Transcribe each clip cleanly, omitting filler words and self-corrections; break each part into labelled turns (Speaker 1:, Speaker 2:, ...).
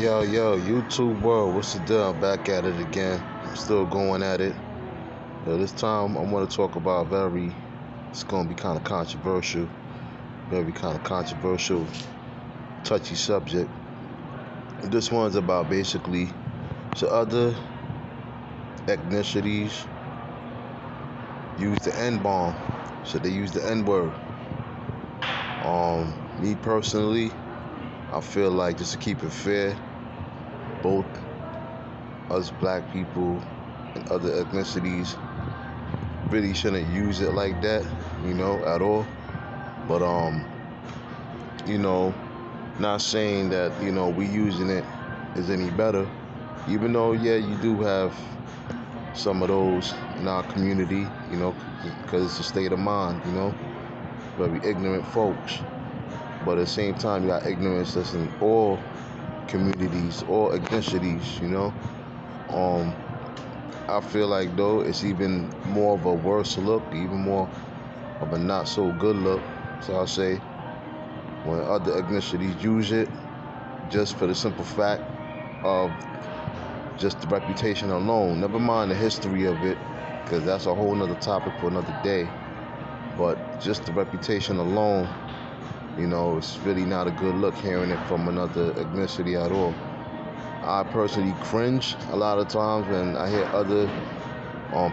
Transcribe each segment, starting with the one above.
Speaker 1: Yo, YouTube world, what's the deal? I'm back at it again. I'm still going at it. This time I want to talk about it's going to be kind of controversial, very kind of controversial, touchy subject. This one's about basically so other ethnicities use the N bomb, so they use the N word. Me personally, I feel like just to keep it fair, both us black people and other ethnicities really shouldn't use it like that, at all. But you know, not saying that, we using it is any better. Even though, yeah, you do have some of those in our community, because it's a state of mind, very ignorant folks. But at the same time, you got ignorance that's in all communities, all ethnicities, Um, I feel like though it's even more of a worse look, even more of a not so good look. So I'll say when other ethnicities use it just for the simple fact of just the reputation alone. Never mind the history of it, because that's a whole nother topic for another day. But just the reputation alone, it's really not a good look hearing it from another ethnicity at all. I personally cringe a lot of times when I hear other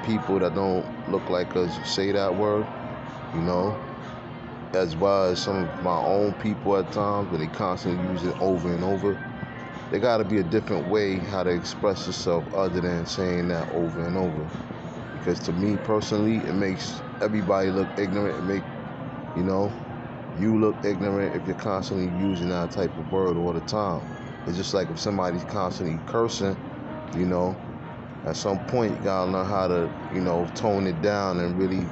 Speaker 1: people that don't look like us say that word, you know, as well as some of my own people at times when they constantly use it over and over. There got to be a different way how to express yourself other than saying that over and over. Because to me personally, it makes everybody look ignorant. It make, you know, you look ignorant if you're constantly using that type of word all the time. It's just like if somebody's constantly cursing, you know, at some point you gotta learn how to, tone it down and really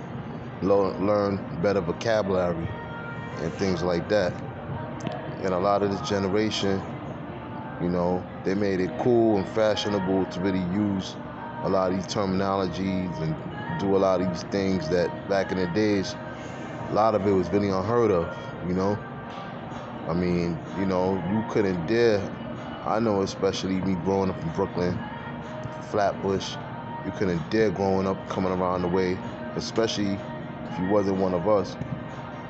Speaker 1: learn better vocabulary and things like that. And a lot of this generation, they made it cool and fashionable to really use a lot of these terminologies and do a lot of these things that back in the days, a lot of it was really unheard of, you know. I mean, you couldn't dare. I know, especially me growing up in Brooklyn, Flatbush, you couldn't dare growing up coming around the way, especially if you wasn't one of us,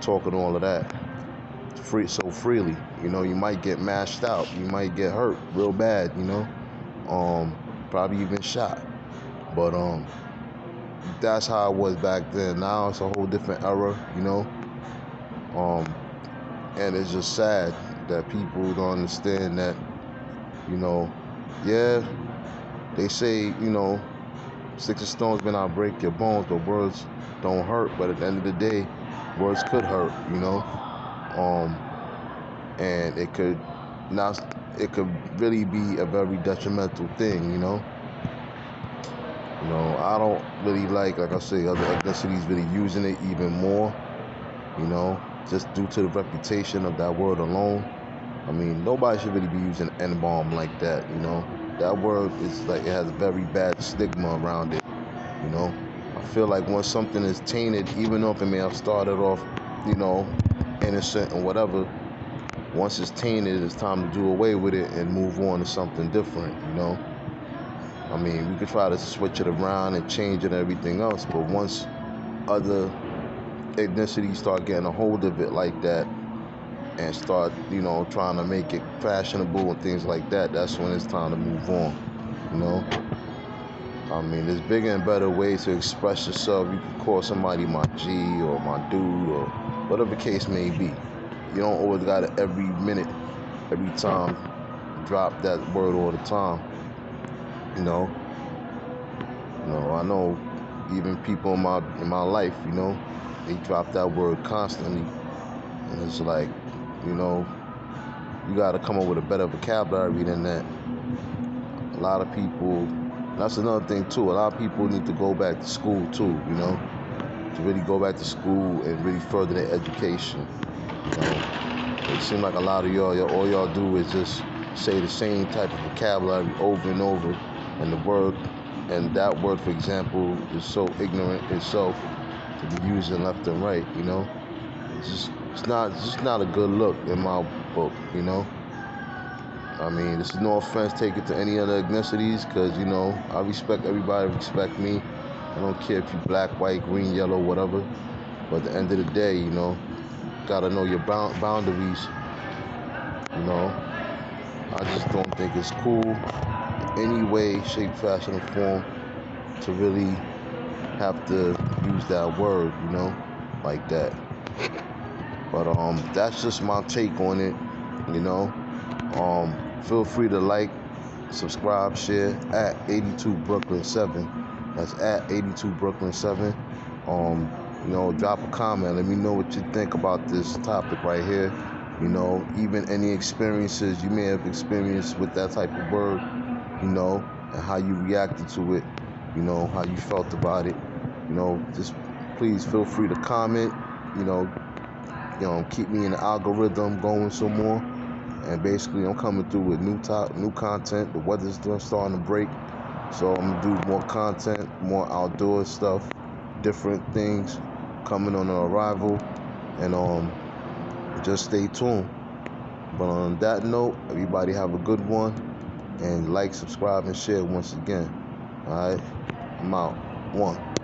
Speaker 1: talking all of that so freely. You might get mashed out, you might get hurt real bad, probably even shot. But that's how it was back then. Now it's a whole different era, Um, and it's just sad that people don't understand that, you know, yeah, they say, sticks and stones may not break your bones, but words don't hurt. But at the end of the day, words could hurt, um, and it could really be a very detrimental thing, I don't really like I say, other ethnicities really using it even more, just due to the reputation of that word alone. I mean, nobody should really be using N-bomb like that, That word is like, it has a very bad stigma around it, you know. I feel like once something is tainted, even though if it may have started off, you know, innocent and whatever, once it's tainted, it's time to do away with it and move on to something different. I mean, we could try to switch it around and change it and everything else, but once other ethnicities start getting a hold of it like that and start, trying to make it fashionable and things like that, that's when it's time to move on, you know? I mean, there's bigger and better ways to express yourself. You can call somebody my G or my dude or whatever the case may be. You don't always gotta every minute, every time, drop that word all the time, you know? I know even people in my life, they drop that word constantly. And it's like, you know, you got to come up with a better vocabulary than that. A lot of people, that's another thing too, a lot of people need to go back to school too, to really go back to school and really further their education. It seems like a lot of all y'all do is just say the same type of vocabulary over and over, and that word, for example, is so ignorant itself to be using left and right, it's just not a good look in my book, I mean, this is no offense taken to any other ethnicities, because, you know, I respect everybody, respect me. I don't care if you black, white, green, yellow, whatever. But at the end of the day, you know, gotta know your boundaries. You know, I just don't think it's cool in any way, shape, fashion, or form to really have to use that word, you know, like that. But that's just my take on it, you know. Feel free to like, subscribe, share at 82 Brooklyn 7. That's at 82 Brooklyn 7. You know, drop a comment. Let me know what you think about this topic right here. You know, even any experiences you may have experienced with that type of word, you know, and how you reacted to it, you know, how you felt about it. You know, just please feel free to comment, you know, keep me in the algorithm going some more. And basically, I'm coming through with new content. The weather's starting to break, so I'm gonna do more content, more outdoor stuff, different things coming on the arrival, and just stay tuned. But on that note, everybody have a good one, and like, subscribe, and share once again. All right, I'm out. One.